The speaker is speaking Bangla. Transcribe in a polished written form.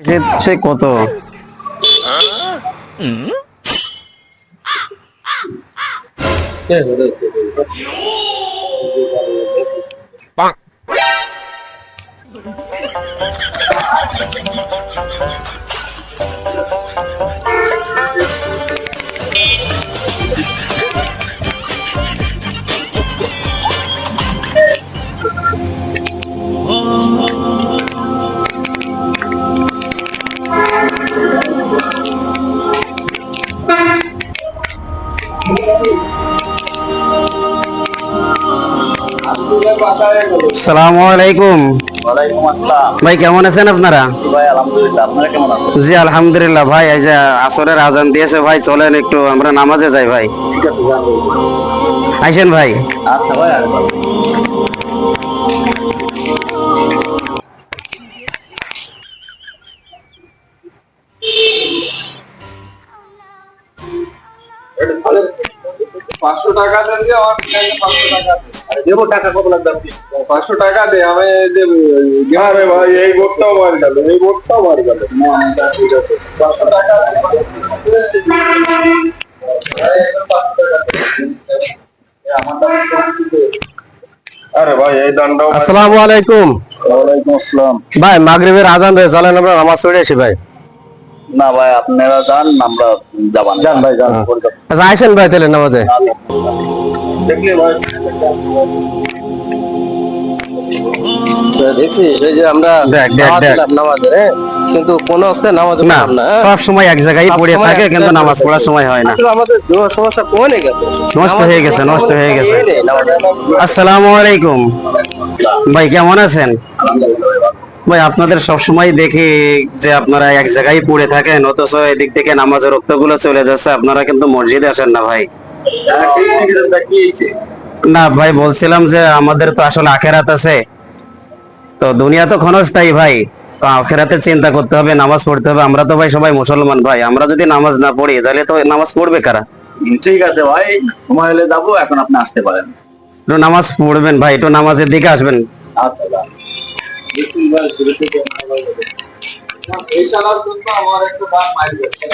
সে কত আসসালামু আলাইকুম। ওয়ালাইকুম আসসালাম। ভাই কেমন আছেন আপনারা? ভাই আলহামদুলিল্লাহ, আপনারা কেমন আছেন? জি আলহামদুলিল্লাহ ভাই। এই যে আসরের আজান দিয়েছে ভাই, চলেন একটু আমরা নামাজে যাই ভাই। ঠিক আছে, যান। আইসেন ভাই। আচ্ছা ভাই, আসবেন। পাঁচশো টাকা দেন যে আমার 500 টাকা দেবো, টাকা কত লাগবে আপনি? 500 টাকা দে আমি দেবো। আরে ভাই এই ভোটটাও মার গেল, এই ভোটটাও মার গেল। না ঠিক আছে, 500 টাকা আরে ভাই এই দানটাও। আসসালামু আলাইকুম। ওয়ালাইকুম আসসালাম। ভাই মাগরিবের আজান দিয়ে চলেন আমরা নামাজ পড়ে আসি ভাই। না ভাই, আপনারা যান, আমরা যাবান। যান ভাই যান। আচ্ছা আইসেন ভাই তাহলে নামাজে। দেখলে ভাই দেখছিস এই যে আমরা নামাজে কিন্তু কোন অর্থে নামাজ না, সব সময় এক জায়গায় পড়ে থাকে কিন্তু নামাজ পড়ার সময় হয় না। আমাদের সমস্যা কোনে গেছে, নষ্ট হয়ে গেছে, নষ্ট হয়ে গেছে। আসসালামু আলাইকুম ভাই, কেমন আছেন? ভাই আপনাদের সব সময় দেখি যে আপনারা এক জায়গায় পড়ে থাকেন, অথচ এদিক থেকে নামাজের রক্তগুলো চলে যাচ্ছে, আপনারা কিন্তু মসজিদে আসেন না ভাই। না ভাই, বলছিলাম যে আমাদের তো আসলে আখেরাত আছে, তো দুনিয়া তো ক্ষণস্থায়ী ভাই, তো আখেরাতে চিন্তা করতে হবে, নামাজ পড়তে হবে। আমরা তো ভাই সবাই মুসলমান ভাই, আমরা যদি নামাজ না পড়ি তাহলে তো নামাজ পড়বে কারা? ঠিক আছে ভাই, সময় হলে যাবো, এখন আপনি আসতে পারেন। একটু নামাজ পড়বেন ভাই, একটু নামাজের দিকে আসবেন। আচ্ছা যান। এই চালার জন্য আমার একটা দাম মারি গেছে।